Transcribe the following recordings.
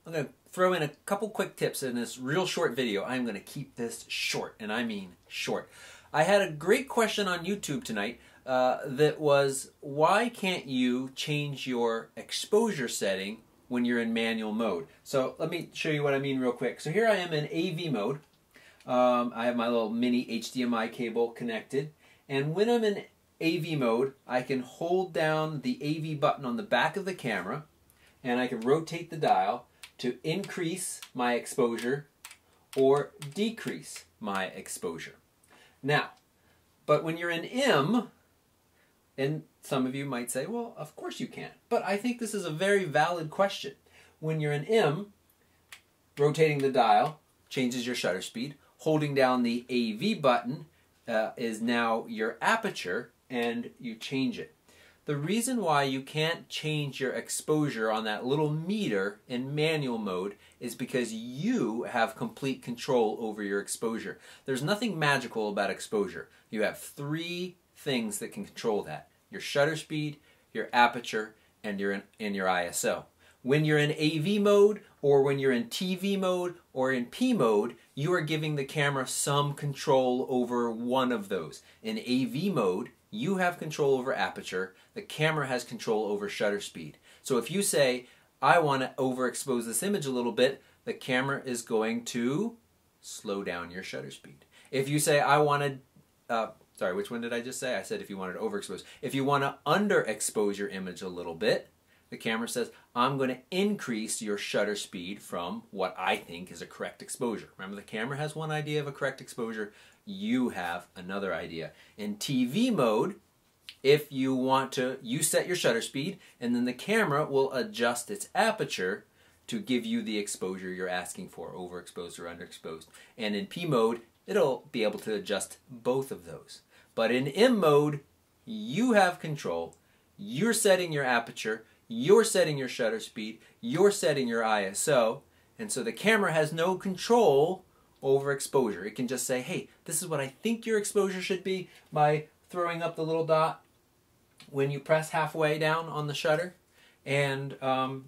I'm going to throw in a couple quick tips in this real short video. I'm going to keep this short, and I mean short. I had a great question on YouTube tonight that was, why can't you change your exposure setting when you're in manual mode? So let me show you what I mean real quick. So here I am in AV mode. I have my little mini HDMI cable connected, and when I'm in AV mode, I can hold down the AV button on the back of the camera, and I can rotate the dial to increase my exposure or decrease my exposure. Now, but when you're in M, and some of you might say, well, of course you can. But I think this is a very valid question. When you're in M, rotating the dial changes your shutter speed. Holding down the AV button is now your aperture, and you change it. The reason why you can't change your exposure on that little meter in manual mode is because you have complete control over your exposure. There's nothing magical about exposure. You have three things that can control that: your shutter speed, your aperture, and your ISO. When you're in AV mode, or when you're in TV mode, or in P mode, you are giving the camera some control over one of those. In AV mode, you have control over aperture, the camera has control over shutter speed. So if you say, I want to overexpose this image a little bit, the camera is going to slow down your shutter speed. If you say, I want to, sorry, which one did I just say? I said if you wanted to overexpose. If you want to underexpose your image a little bit, the camera says, I'm going to increase your shutter speed from what I think is a correct exposure. Remember, the camera has one idea of a correct exposure. You have another idea. In TV mode, if you want to, you set your shutter speed, and then the camera will adjust its aperture to give you the exposure you're asking for, overexposed or underexposed. And in P mode, it'll be able to adjust both of those. But in M mode, you have control. You're setting your aperture. You're setting your shutter speed, you're setting your ISO, and so the camera has no control over exposure. It can just say, hey, this is what I think your exposure should be by throwing up the little dot when you press halfway down on the shutter, and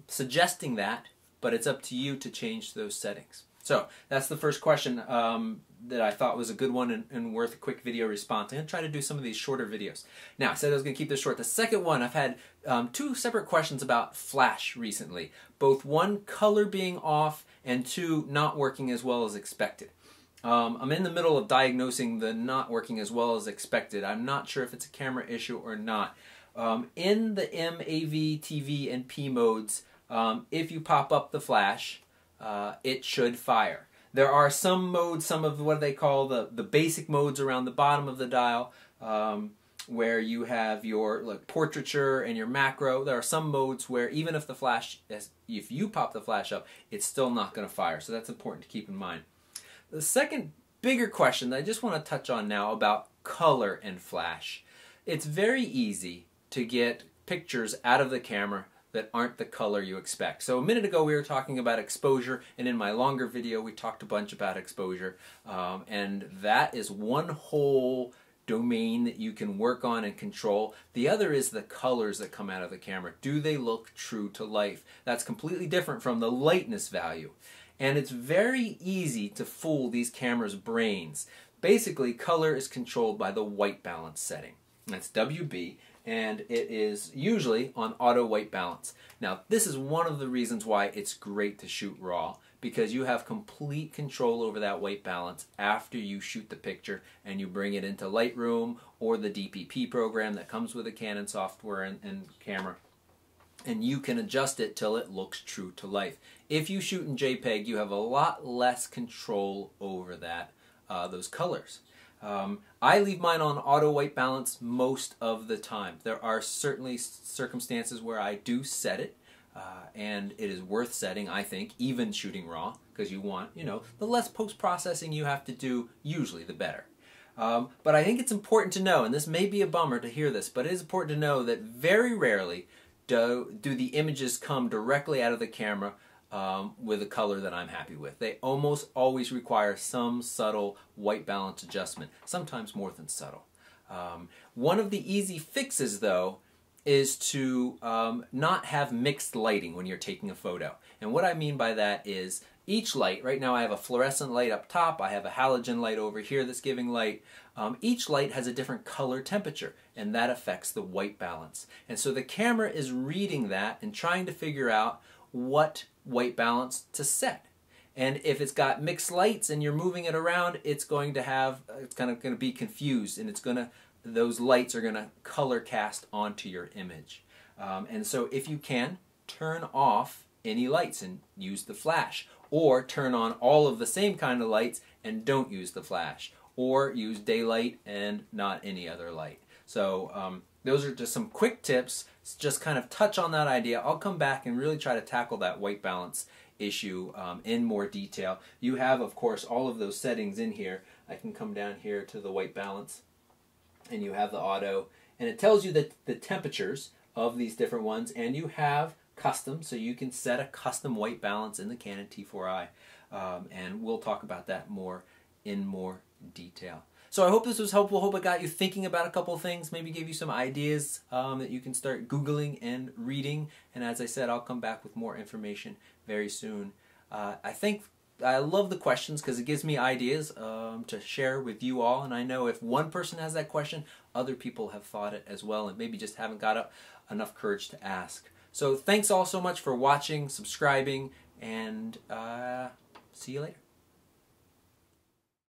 suggesting that, but it's up to you to change those settings. So that's the first question that I thought was a good one and worth a quick video response. I'm going to try to do some of these shorter videos. Now, I said I was going to keep this short. The second one, I've had two separate questions about flash recently. Both one, color being off, and two, not working as well as expected. I'm in the middle of diagnosing the not working as well as expected. I'm not sure if it's a camera issue or not. In the M, AV, TV, and P modes, if you pop up the flash, it should fire. There are some modes, some of what they call the basic modes around the bottom of the dial, where you have your portraiture and your macro. There are some modes where even if the flash, if you pop the flash up, it's still not going to fire. So that's important to keep in mind. The second bigger question that I just want to touch on now about color and flash. It's very easy to get pictures out of the camera that aren't the color you expect. So a minute ago we were talking about exposure, and in my longer video we talked a bunch about exposure, and that is one whole domain that you can work on and control. The other is the colors that come out of the camera. Do they look true to life? That's completely different from the lightness value. And it's very easy to fool these cameras' brains. Basically, color is controlled by the white balance setting. That's WB, and it is usually on auto white balance. Now, this is one of the reasons why it's great to shoot RAW, because you have complete control over that white balance after you shoot the picture and you bring it into Lightroom or the DPP program that comes with the Canon software and camera, and you can adjust it till it looks true to life. If you shoot in JPEG, you have a lot less control over that, those colors. I leave mine on auto white balance most of the time. There are certainly circumstances where I do set it, and it is worth setting, I think, even shooting RAW, because you want, the less post-processing you have to do, usually the better. But I think it's important to know, and this may be a bummer to hear this, but it is important to know that very rarely do the images come directly out of the camera with a color that I'm happy with. They almost always require some subtle white balance adjustment, sometimes more than subtle. One of the easy fixes, though, is to not have mixed lighting when you're taking a photo. And what I mean by that is each light, right now I have a fluorescent light up top, I have a halogen light over here that's giving light. Each light has a different color temperature, and that affects the white balance. And so the camera is reading that and trying to figure out what white balance to set. And if it's got mixed lights and you're moving it around, it's going to be confused, and those lights are going to color cast onto your image. And so if you can, turn off any lights and use the flash, or turn on all of the same kind of lights and don't use the flash, or use daylight and not any other light. So those are just some quick tips, just kind of touch on that idea. I'll come back and really try to tackle that white balance issue in more detail. You have, of course, all of those settings in here. I can come down here to the white balance, and you have the auto, and it tells you the temperatures of these different ones, and you have custom, so you can set a custom white balance in the Canon T4i, and we'll talk about that in more detail. So I hope this was helpful. Hope it got you thinking about a couple of things, maybe gave you some ideas that you can start Googling and reading, and as I said, I'll come back with more information very soon. I love the questions because it gives me ideas to share with you all, and I know if one person has that question, other people have thought it as well and maybe just haven't got enough courage to ask. So thanks all so much for watching, subscribing, and see you later.